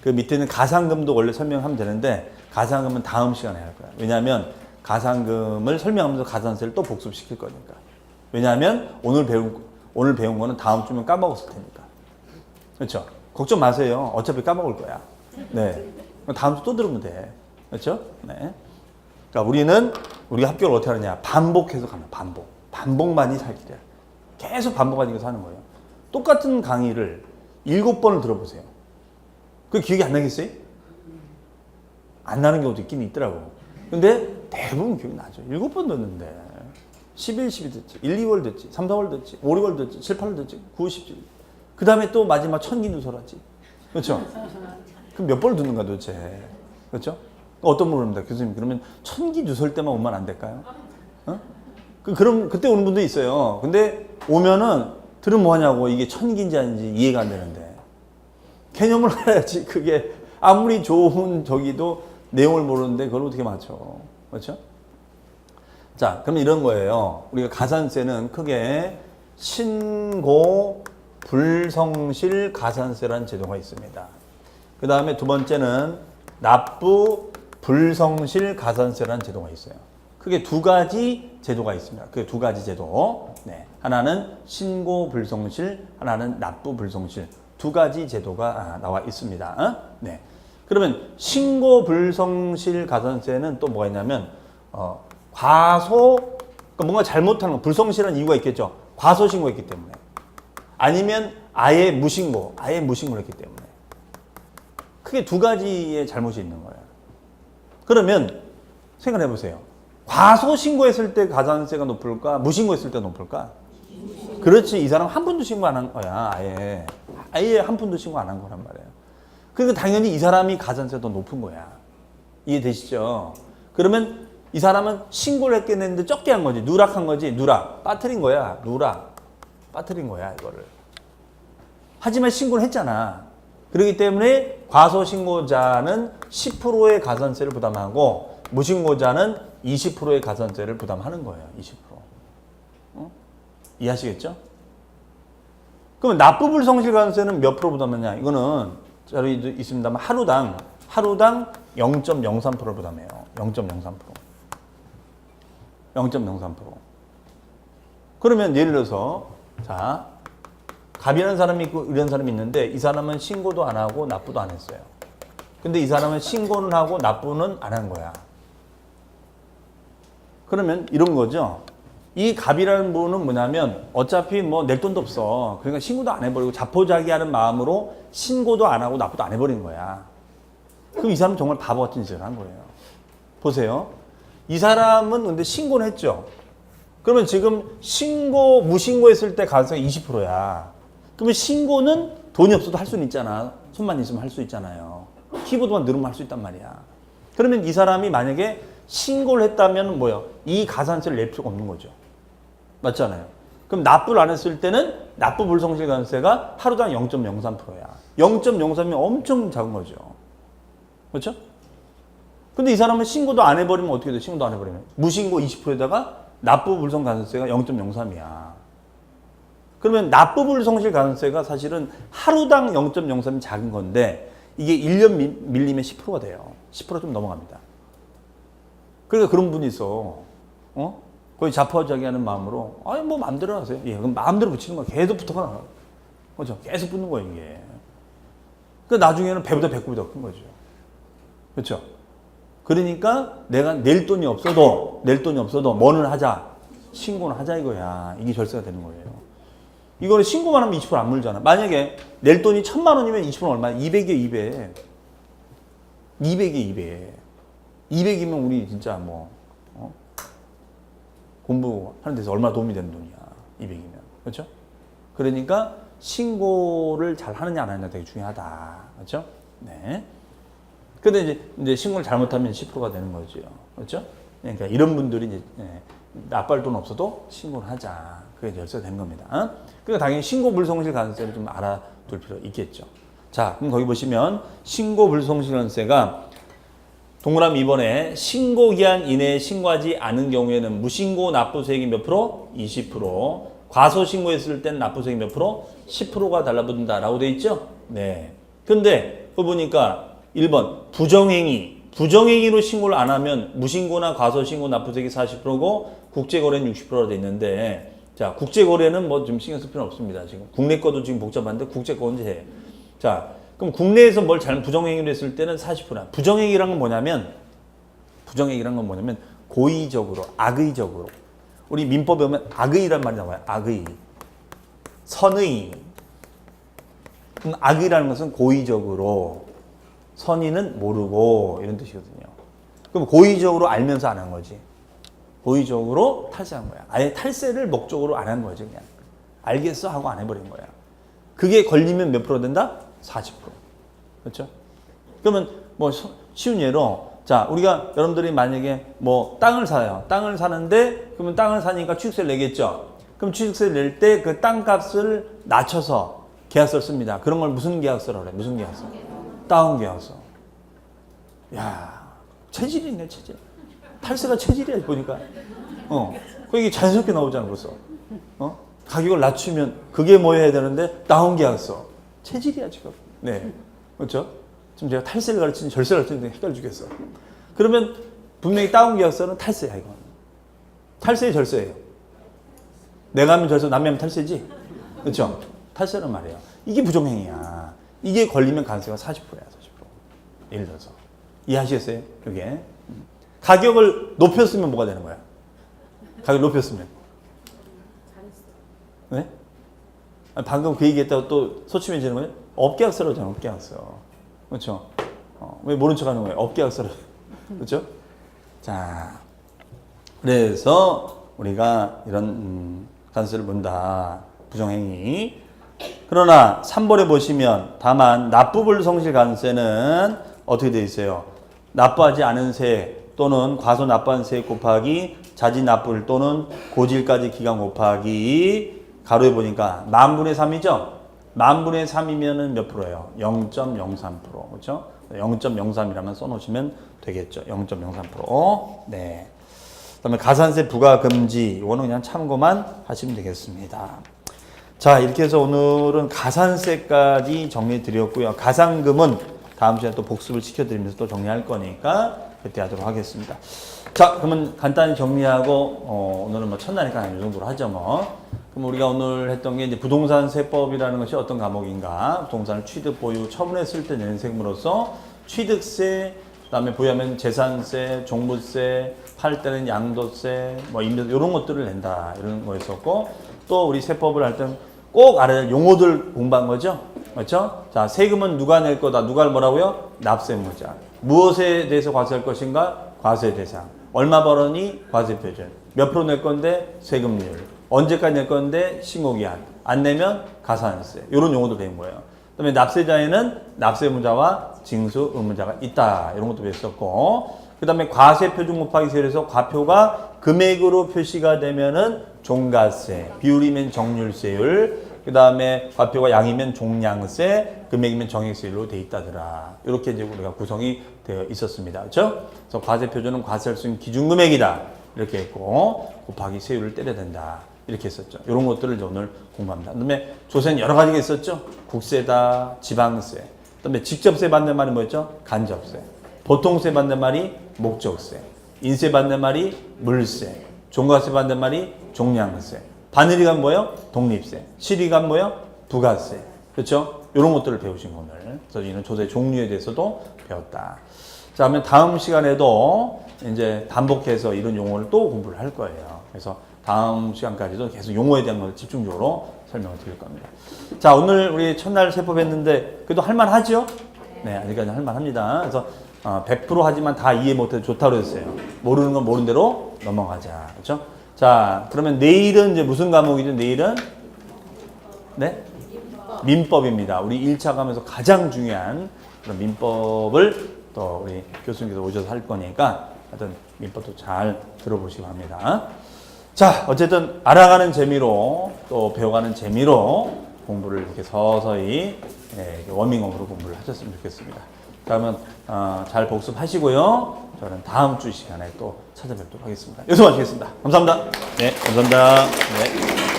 그 밑에는 가산금도 원래 설명하면 되는데 가산금은 다음 시간에 할 거예요. 왜냐하면 가산금을 설명하면서 가산세를 또 복습시킬 거니까. 왜냐하면 오늘 배운 거는 다음 주면 까먹었을 테니까. 그렇죠? 걱정 마세요. 어차피 까먹을 거야. 네. 다음 주 또 들으면 돼. 그렇죠? 네. 그러니까 우리가 합격을 어떻게 하느냐? 반복해서 가면 반복만이 살길이야. 계속 반복하면서 하는 거예요. 똑같은 강의를 7번을 들어보세요. 그 기억이 안 나겠어요? 안 나는 경우도 있긴 있더라고. 근데 대부분 기억이 나죠. 7번 듣는데 11, 12 듣지, 1, 2월 듣지, 3, 4월 듣지, 5, 6월 듣지, 7, 8월 듣지, 9, 10, 11. 그 다음에 또 마지막 천기누설하지. 그렇죠? 그럼 몇 번을 듣는가 도대체. 그렇죠? 어떤 분을 합니다. 교수님 그러면 천기누설 때만 오면 안 될까요? 어? 그럼 그때 오는 분도 있어요. 근데 오면은 들으면 뭐하냐고. 이게 천기인지 아닌지 이해가 안 되는데. 개념을 알아야지. 그게 아무리 좋은 저기도 내용을 모르는데 그걸 어떻게 맞춰. 그렇죠? 자, 그럼 이런 거예요. 우리가 가산세는 크게 신고 불성실 가산세라는 제도가 있습니다. 그 다음에 두 번째는 납부 불성실 가산세라는 제도가 있어요. 크게 두 가지 제도가 있습니다. 그 두 가지 제도. 네. 하나는 신고 불성실, 하나는 납부 불성실. 두 가지 제도가 나와 있습니다. 네. 그러면 신고 불성실 가산세는 또 뭐가 있냐면 과소, 그러니까 뭔가 잘못하는 거, 불성실한 이유가 있겠죠. 과소 신고했기 때문에. 아니면 아예 무신고를 했기 때문에. 크게 두 가지의 잘못이 있는 거예요. 그러면 생각해 보세요. 과소 신고했을 때 가산세가 높을까? 무신고했을 때 높을까? 그렇지. 이 사람 한 푼도 신고 안 한 거야. 아예 한 푼도 신고 안 한 거란 말이에요. 그러니까 당연히 이 사람이 가산세가 더 높은 거야. 이해되시죠? 그러면 이 사람은 신고를 했겠는데 적게 한 거지. 누락한 거지. 누락. 빠뜨린 거야. 빠뜨린 거야, 이거를. 하지만 신고를 했잖아. 그렇기 때문에 과소신고자는 10%의 가산세를 부담하고 무신고자는 20%의 가산세를 부담하는 거예요. 20%. 이해하시겠죠? 그러면 납부불성실 가산세는 몇 프로 부담하냐? 이거는 자료도 있습니다만 하루당 0.03%를 부담해요. 0.03%. 그러면 예를 들어서 자, 갑이라는 사람이 있고 이런 사람이 있는데 이 사람은 신고도 안 하고 납부도 안 했어요. 근데 이 사람은 신고는 하고 납부는 안 한 거야. 그러면 이런 거죠. 이 갑이라는 분은 뭐냐면 어차피 뭐 낼 돈도 없어. 그러니까 신고도 안 해버리고 자포자기하는 마음으로 신고도 안 하고 납부도 안 해버린 거야. 그럼 이 사람은 정말 바보 같은 짓을 한 거예요. 보세요. 이 사람은 근데 신고는 했죠. 그러면 지금 무신고했을 때 가산세가 20%야. 그러면 신고는 돈이 없어도 할 수는 있잖아. 손만 있으면 할 수 있잖아요. 키보드만 누르면 할 수 있단 말이야. 그러면 이 사람이 만약에 신고를 했다면 뭐요? 이 가산세를 낼 필요가 없는 거죠. 맞잖아요. 그럼 납부를 안 했을 때는 납부 불성실 가산세가 하루당 0.03%야. 0.03이면 엄청 작은 거죠. 그렇죠? 근데 이 사람은 신고도 안 해버리면 어떻게 돼? 신고도 안 해버리면. 무신고 20%에다가 납부 불성 가산세가 0.03이야. 그러면 납부 불성실 가산세가 사실은 하루당 0.03이 작은 건데 이게 1년 밀리면 10%가 돼요. 10% 좀 넘어갑니다. 그러니까 그런 분이 있어. 거의 자포자기하는 마음으로 아니 뭐 마음대로 하세요. 예, 그럼 마음대로 붙이는 거야. 계속 붙어가. 그렇죠? 계속 붙는 거예요, 이게. 그러니까 나중에는 배보다 배꼽이 더 큰 거죠. 그렇죠? 그러니까 내가 낼 돈이 없어도 뭐는 하자. 신고는 하자 이거야. 이게 절세가 되는 거예요. 이거는 신고만 하면 20% 안 물잖아. 만약에 낼 돈이 1,000만 원이면 20% 얼마야? 200이에 200. 200에 200. 200이면 우리 진짜 공부하는 데서 얼마나 도움이 되는 돈이야. 200이면. 그렇죠? 그러니까 신고를 잘 하느냐 안 하느냐 되게 중요하다. 그렇죠? 네. 근데 이제 신고를 잘못하면 10%가 되는 거죠. 그렇죠? 그러니까 이런 분들이 이제 납부할 돈 없어도 신고를 하자. 그게 절세가 된 겁니다. 그러니까 당연히 신고 불성실 가산세를 좀 알아둘 필요 있겠죠. 자, 그럼 거기 보시면 신고 불성실 가산세가 동그라미 2번에 신고기한 이내에 신고하지 않은 경우에는 무신고 납부세액이 몇 프로? 20%. 과소신고했을 때는 납부세액이 몇 프로? 10%가 달라붙는다라고 돼 있죠? 네. 근데 그거 보니까 1번 부정행위로 신고를 안 하면 무신고나 과소신고 납부세액이 40%고 국제거래는 60%로 돼 있는데 자, 국제거래는 뭐 좀 신경 쓸 필요는 없습니다. 지금 국내 거도 지금 복잡한데 국제 거 언제 해? 자, 그럼 국내에서 뭘 부정행위를 했을 때는 40%야. 부정행위란 건 뭐냐면 고의적으로, 악의적으로. 우리 민법에 보면 악의란 말이 나와요. 악의. 선의. 악의라는 것은 고의적으로 선의는 모르고 이런 뜻이거든요. 그럼 고의적으로 알면서 안 한 거지. 고의적으로 탈세한 거야. 아예 탈세를 목적으로 안 한 거지 그냥. 알겠어 하고 안 해버린 거야. 그게 걸리면 몇 프로 된다? 40%. 그렇죠? 그러면 뭐 쉬운 예로 자 우리가 여러분들이 만약에 뭐 땅을 사요. 땅을 사는데 그러면 땅을 사니까 취득세를 내겠죠. 그럼 취득세를 낼 때 그 땅값을 낮춰서 계약서를 씁니다. 그런 걸 무슨 계약서라고 그래? 무슨 계약서? 다운계약서. 야 체질이네 체질. 탈세가 체질이야 보니까. 이게 자연스럽게 나오잖아 벌써. 가격을 낮추면 그게 뭐 해야 되는데 다운계약서. 체질이야 지금. 네, 그렇죠? 지금 제가 탈세를 가르치는지 절세를 가르치는지 헷갈려 죽겠어. 그러면 분명히 다운계약서는 탈세야 이건. 탈세의 절세예요. 내가 하면 절세, 남이 하면 탈세지. 그렇죠? 탈세란 말이에요. 이게 부정행위야. 이게 걸리면 관세가 40%야, 40%. 예를 들어서. 이해하시겠어요? 그게. 가격을 높였으면 뭐가 되는 거야? 가격 높였으면. 네? 방금 그 얘기했다고 또 소침해지는 거예요? 업계약서로잖아, 업계약서. 그렇죠? 왜 모른 척 하는 거예요? 업계약서로. 그렇죠? 자, 그래서 우리가 이런 관세를 문다. 부정행위. 그러나 3번에 보시면 다만 납부불 성실 관세는 어떻게 되어 있어요? 납부하지 않은 세 또는 과소 납부한 세 곱하기 자진 납부일 또는 고질까지 기간 곱하기 가로에 보니까 만분의 3이죠? 만분의 3이면은 몇 프로예요? 0.03%. 그렇죠? 0.03이라면 써놓으시면 되겠죠. 0.03%. 네. 그다음에 가산세 부과 금지. 이거는 그냥 참고만 하시면 되겠습니다. 자, 이렇게 해서 오늘은 가산세까지 정리해 드렸고요. 가산금은 다음 시간에 또 복습을 시켜드리면서 또 정리할 거니까 그때 하도록 하겠습니다. 자, 그러면 간단히 정리하고 오늘은 뭐 첫날이니까 이 정도로 하죠 뭐. 그럼 우리가 오늘 했던 게 이제 부동산 세법이라는 것이 어떤 과목인가? 부동산을 취득, 보유, 처분했을 때 내는 세금으로서 취득세, 그다음에 보유하면 재산세, 종부세, 팔 때는 양도세, 뭐 임대세 이런 것들을 낸다 이런 거였었고 또 우리 세법을 할 때는 꼭 알아야 할 용어들 공부한 거죠. 그렇죠? 자, 세금은 누가 낼 거다. 누가 뭐라고요? 납세무자. 무엇에 대해서 과세할 것인가? 과세 대상. 얼마 벌었니? 과세 표준. 몇 프로 낼 건데? 세금률. 언제까지 낼 건데? 신고기한. 안 내면 가산세. 이런 용어도 배운 거예요. 그다음에 납세자에는 납세무자와 징수 의무자가 있다. 이런 것도 배웠었고. 그다음에 과세 표준 곱하기 세율에서 과표가 금액으로 표시가 되면은 종가세, 비율이면 정률세율, 그 다음에 과표가 양이면 종량세, 금액이면 정액세율로 돼 있다더라. 이렇게 이제 우리가 구성이 되어 있었습니다. 그렇죠? 그래서 과세 표준은 과세할 수 있는 기준금액이다. 이렇게 했고 곱하기 세율을 때려야 된다. 이렇게 했었죠. 이런 것들을 이제 오늘 공부합니다. 그다음에 조세는 여러 가지가 있었죠. 국세다, 지방세. 그다음에 직접세 받는 말이 뭐였죠? 간접세. 보통세 받는 말이 목적세. 인세 받는 말이 물세. 종가세 받는 말이 종량세. 바늘이가 뭐예요? 독립세. 실이가 뭐예요? 부가세. 그렇죠? 이런 것들을 배우신 오늘. 그래서 이는 조세 종류에 대해서도 배웠다. 자, 그러면 다음 시간에도 이제 반복해서 이런 용어를 또 공부를 할 거예요. 그래서 다음 시간까지도 계속 용어에 대한 걸 집중적으로 설명을 드릴 겁니다. 자, 오늘 우리 첫날 세법했는데 그래도 할만하죠? 네, 아직까지는 할만합니다. 그래서 100% 하지만 다 이해 못해도 좋다고 했어요. 모르는 건 모르는 대로 넘어가자. 그렇죠? 자, 그러면 내일은 이제 무슨 과목이죠? 내일은? 네? 민법입니다. 우리 1차 가면서 가장 중요한 그런 민법을 또 우리 교수님께서 오셔서 할 거니까 하여튼 민법도 잘 들어보시기 바랍니다. 자, 어쨌든 알아가는 재미로 또 배워가는 재미로 공부를 이렇게 서서히 워밍업으로 공부를 하셨으면 좋겠습니다. 그러면 잘 복습하시고요. 저는 다음 주 시간에 또 찾아뵙도록 하겠습니다. 여기서 마치겠습니다. 감사합니다. 네, 감사합니다. 네.